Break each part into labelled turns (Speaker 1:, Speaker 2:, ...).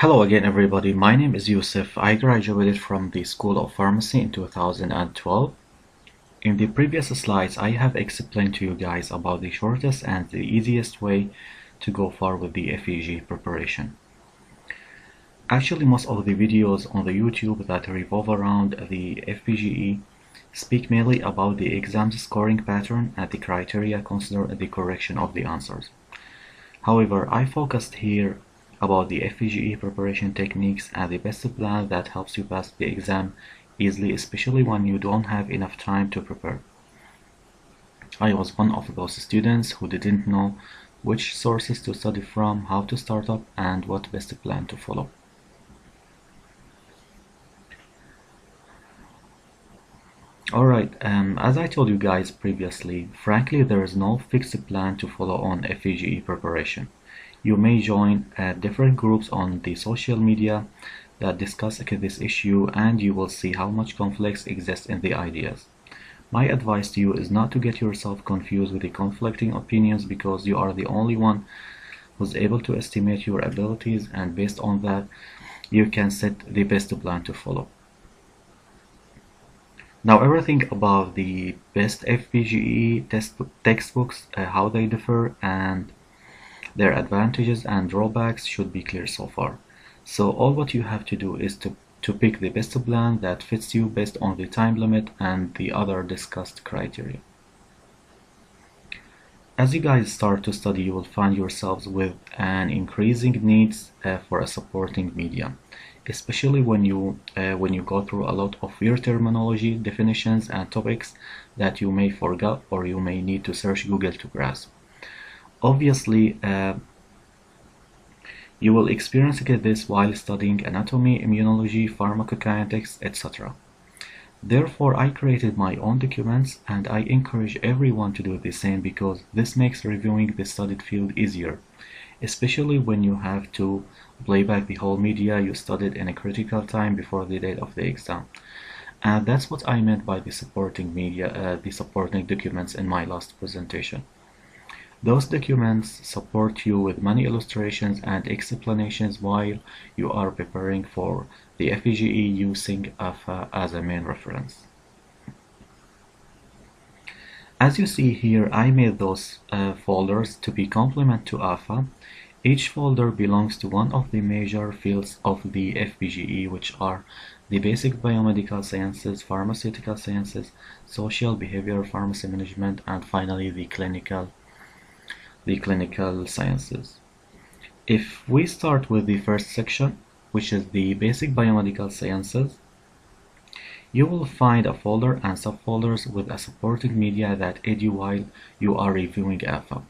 Speaker 1: Hello again everybody, my name is Yusuf. I graduated from the School of Pharmacy in 2012. In the previous slides I have explained to you guys about the shortest and the easiest way to go far with the FPGE preparation. Actually most of the videos on the YouTube that revolve around the FPGE speak mainly about the exam scoring pattern and the criteria considered in the correction of the answers. However, I focused here about the FPGE preparation techniques and the best plan that helps you pass the exam easily, especially when you don't have enough time to prepare. I was one of those students who didn't know which sources to study from, how to start up, and what best plan to follow. Alright, as I told you guys previously, frankly there is no fixed plan to follow on FPGE preparation. You may join different groups on the social media that discuss this issue, and you will see how much conflicts exist in the ideas. My advice to you is not to get yourself confused with the conflicting opinions, because you are the only one who's able to estimate your abilities, and based on that you can set the best plan to follow. Now everything about the best FPGE textbooks, how they differ, and their advantages and drawbacks should be clear so far. So all what you have to do is to pick the best plan that fits you based on the time limit and the other discussed criteria. As you guys start to study, you will find yourselves with an increasing needs for a supporting media, especially when you go through a lot of weird terminology, definitions, and topics that you may forget or you may need to search Google to grasp. Obviously, you will experience this while studying anatomy, immunology, pharmacokinetics, etc. Therefore, I created my own documents, and I encourage everyone to do the same, because this makes reviewing the studied field easier, especially when you have to play back the whole media you studied in a critical time before the date of the exam. And that's what I meant by the supporting media, the supporting documents in my last presentation. Those documents support you with many illustrations and explanations while you are preparing for the FPGE using AFA as a main reference. As you see here, I made those folders to be complement to AFA. Each folder belongs to one of the major fields of the FPGE, which are the basic biomedical sciences, pharmaceutical sciences, social behavior, pharmacy management, and finally the clinical sciences. If we start with the first section, which is the basic biomedical sciences, you will find a folder and subfolders with a supporting media that aid you while you are reviewing AFA.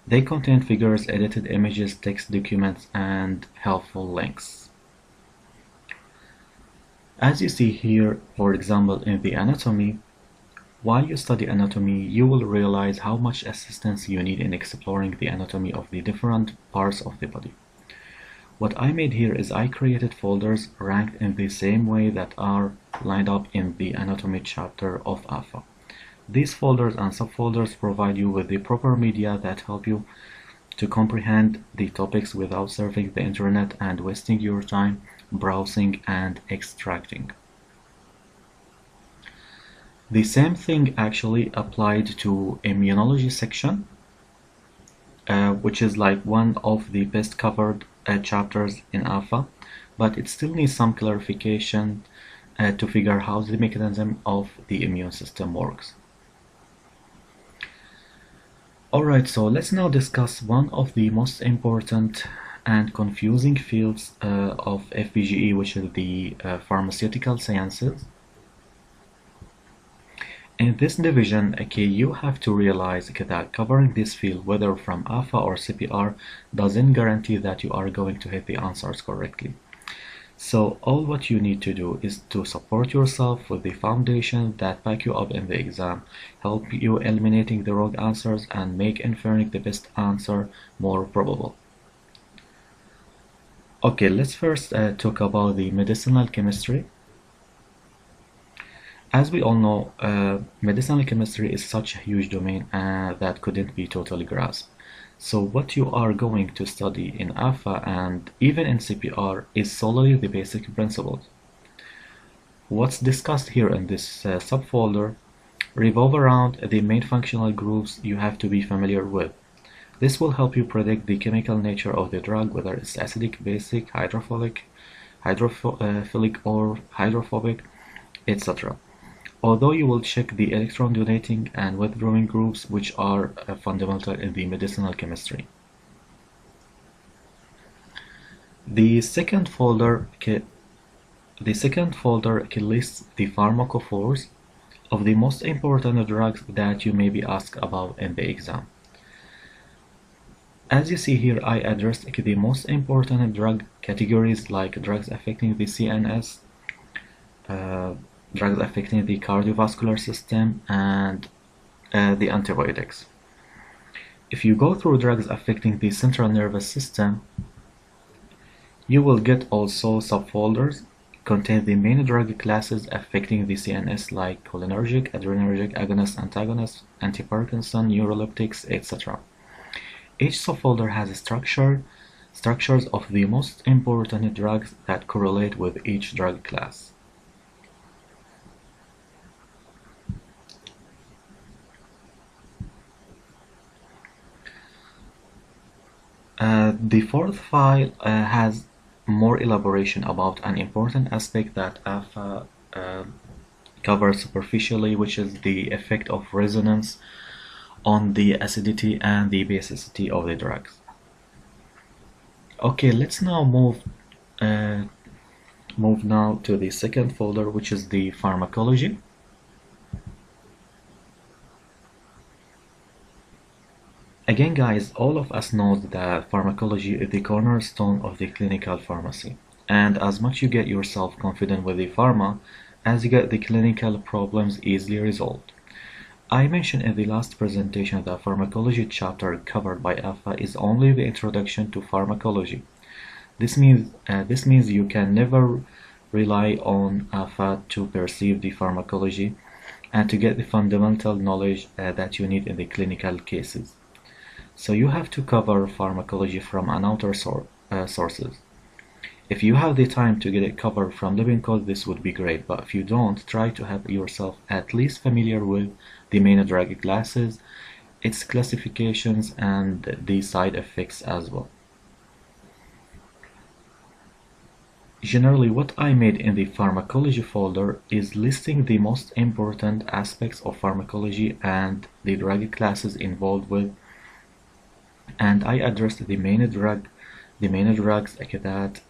Speaker 1: They contain figures, edited images, text documents, and helpful links. As you see here, for example, in the anatomy, while you study anatomy, you will realize how much assistance you need in exploring the anatomy of the different parts of the body. What I made here is I created folders ranked in the same way that are lined up in the anatomy chapter of AFA. These folders and subfolders provide you with the proper media that help you to comprehend the topics without surfing the internet and wasting your time browsing and extracting. The same thing actually applied to immunology section, which is like one of the best covered chapters in AFA, but it still needs some clarification to figure how the mechanism of the immune system works. Alright, so let's now discuss one of the most important and confusing fields of FPGE, which is the pharmaceutical sciences. In this division, you have to realize that covering this field, whether from AFA or CPR, doesn't guarantee that you are going to hit the answers correctly. So all what you need to do is to support yourself with the foundation that back you up in the exam, help you eliminating the wrong answers, and make inferring the best answer more probable. Okay, let's first talk about the medicinal chemistry. As we all know, medicinal chemistry is such a huge domain that couldn't be totally grasped. So what you are going to study in Alpha and even in CPR is solely the basic principles. What's discussed here in this subfolder revolve around the main functional groups you have to be familiar with. This will help you predict the chemical nature of the drug, whether it's acidic, basic, hydrophilic or hydrophobic, etc. Although you will check the electron donating and withdrawing groups, which are fundamental in the medicinal chemistry. The second folder lists the pharmacophores of the most important drugs that you may be asked about in the exam. As you see here, I addressed the most important drug categories like drugs affecting the CNS, drugs affecting the cardiovascular system, and the antibiotics. If you go through drugs affecting the central nervous system, you will get also subfolders contain the main drug classes affecting the CNS like cholinergic, adrenergic, agonist, antagonist, antiparkinson, neuroleptics, etc. Each subfolder has structures of the most important drugs that correlate with each drug class. The fourth file has more elaboration about an important aspect that Alpha covers superficially, which is the effect of resonance on the acidity and the basicity of the drugs. Okay, let's now move now to the second folder, which is the pharmacology. Again, guys, all of us know that pharmacology is the cornerstone of the clinical pharmacy. And as much you get yourself confident with the pharma, as you get the clinical problems easily resolved. I mentioned in the last presentation that pharmacology chapter covered by Alpha is only the introduction to pharmacology. This means you can never rely on Alpha to perceive the pharmacology and to get the fundamental knowledge that you need in the clinical cases. So you have to cover pharmacology from another sources. If you have the time to get it covered from living code, this would be great, but if you don't, try to have yourself at least familiar with the main drug classes, its classifications, and the side effects as well. Generally, what I made in the pharmacology folder is listing the most important aspects of pharmacology and the drug classes involved with, and I addressed the main drugs that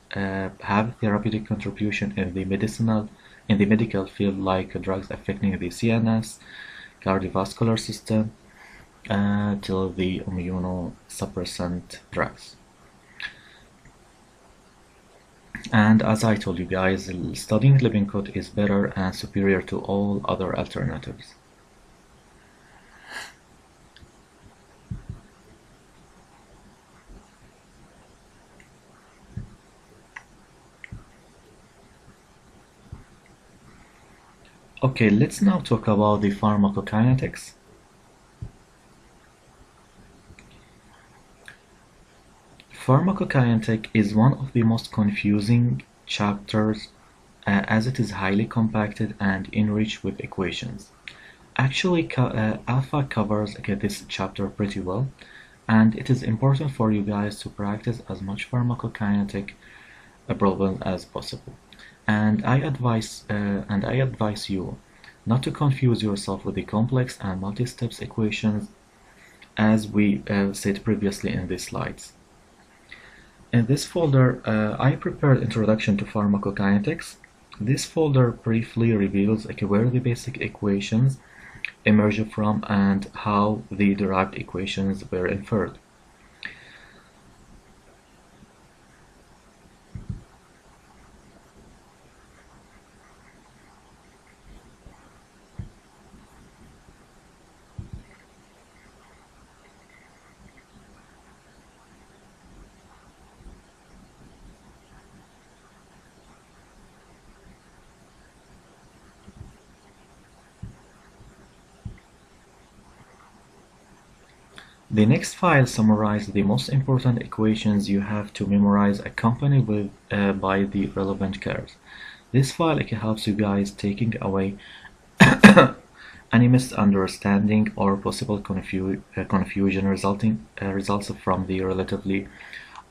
Speaker 1: have therapeutic contribution in the medical field, like drugs affecting the CNS, cardiovascular system, till the immunosuppressant drugs. And as I told you guys, studying living code is better and superior to all other alternatives. Okay, let's now talk about the pharmacokinetics. Pharmacokinetic is one of the most confusing chapters as it is highly compacted and enriched with equations. Actually, Alpha covers this chapter pretty well, and it is important for you guys to practice as much pharmacokinetic problems as possible. And I advise you not to confuse yourself with the complex and multi-steps equations as we said previously in these slides. In this folder, I prepared Introduction to Pharmacokinetics. This folder briefly reveals where the basic equations emerge from and how the derived equations were inferred. The next file summarizes the most important equations you have to memorize accompanied by the relevant curves. This file helps you guys taking away any misunderstanding or possible confusion results from the relatively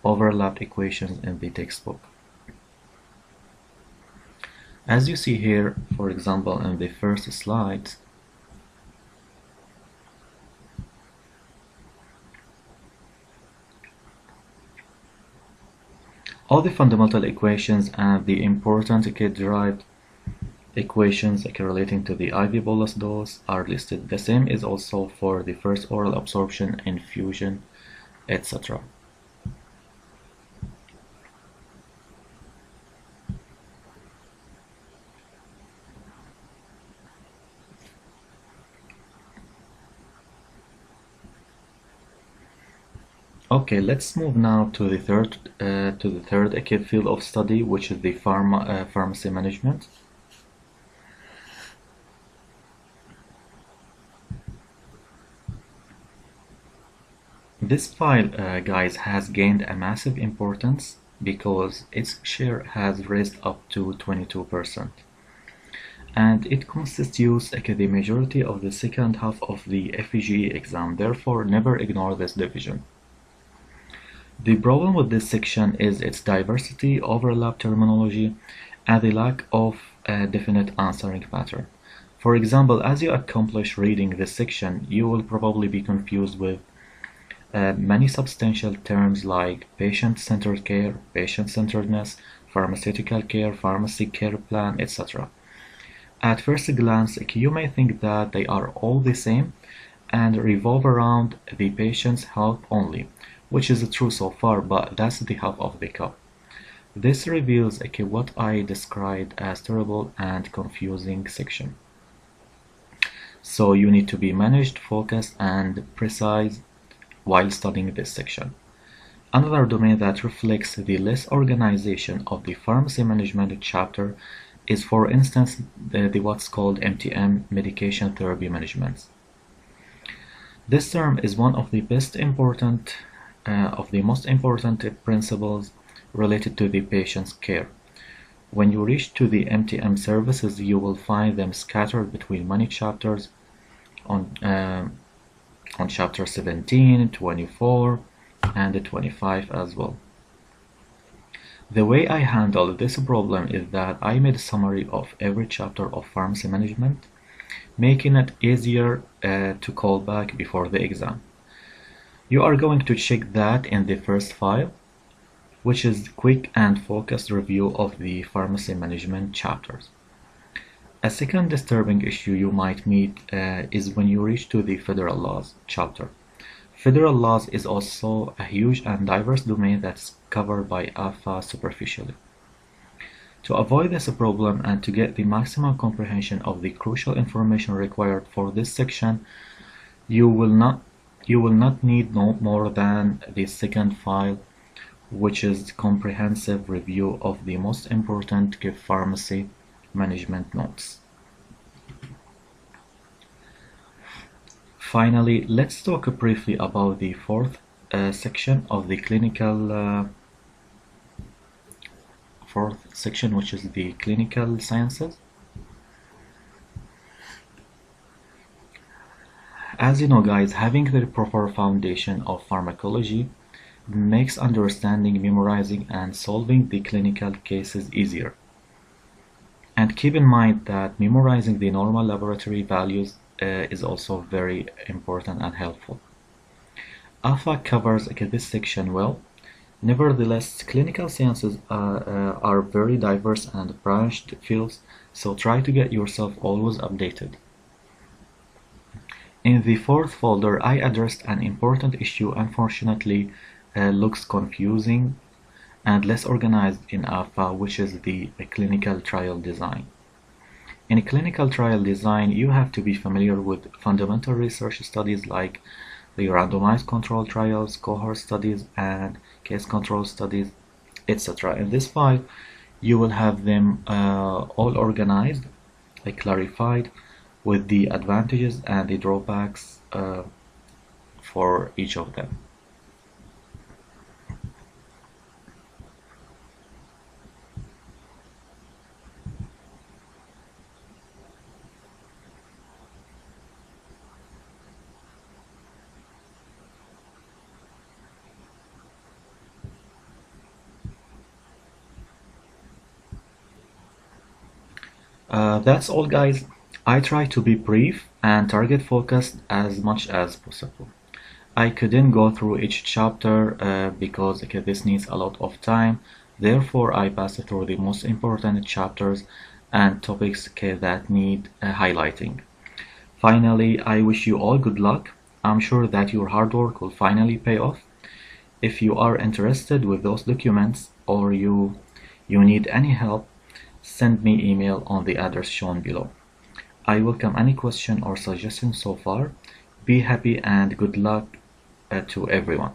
Speaker 1: overlapped equations in the textbook. As you see here, for example, in the first slide, all the fundamental equations and the important derived equations relating to the IV bolus dose are listed. The same is also for the first oral absorption, infusion, etc. Okay, let's move now to the third field of study, which is the pharmacy management. This file, guys, has gained a massive importance because its share has raised up to 22%. And it constitutes the majority of the second half of the FPGEE exam. Therefore, never ignore this division. The problem with this section is its diversity, overlap terminology, and the lack of a definite answering pattern. For example, as you accomplish reading this section, you will probably be confused with many substantial terms like patient-centered care, patient-centeredness, pharmaceutical care, pharmacy care plan, etc. At first glance, you may think that they are all the same and revolve around the patient's health only, which is true so far, but that's the half of the cup. This reveals what I described as terrible and confusing section. So you need to be managed, focused, and precise while studying this section. Another domain that reflects the less organization of the pharmacy management chapter is, for instance, the what's called MTM, medication therapy management. This term is one of the most important principles related to the patient's care. When you reach to the MTM services, you will find them scattered between many chapters on chapter 17, 24, and 25 as well. The way I handled this problem is that I made a summary of every chapter of pharmacy management, making it easier to call back before the exam. You are going to check that in the first file, which is quick and focused review of the pharmacy management chapters. A second disturbing issue you might meet is when you reach to the federal laws chapter. Federal laws is also a huge and diverse domain that's covered by AFA superficially. To avoid this problem and to get the maximum comprehension of the crucial information required for this section, you will not need no more than the second file, which is comprehensive review of the most important pharmacy management notes. Finally, let's talk briefly about the fourth section of the which is the clinical sciences. As you know, guys, having the proper foundation of pharmacology makes understanding, memorizing, and solving the clinical cases easier. And keep in mind that memorizing the normal laboratory values is also very important and helpful. AFA covers this section well. Nevertheless, clinical sciences are very diverse and branched fields, so try to get yourself always updated. In the fourth folder, I addressed an important issue unfortunately looks confusing and less organized in AFA, which is the clinical trial design. In clinical trial design, you have to be familiar with fundamental research studies like the randomized control trials, cohort studies, and case control studies, etc. In this file, you will have them all organized, clarified, with the advantages and the drawbacks for each of them. That's all, guys. I try to be brief and target focused as much as possible. I couldn't go through each chapter because this needs a lot of time. Therefore, I passed through the most important chapters and topics that need highlighting. Finally, I wish you all good luck. I'm sure that your hard work will finally pay off. If you are interested with those documents or you need any help, send me email on the address shown below. I welcome any question or suggestion so far. Be happy and good luck to everyone.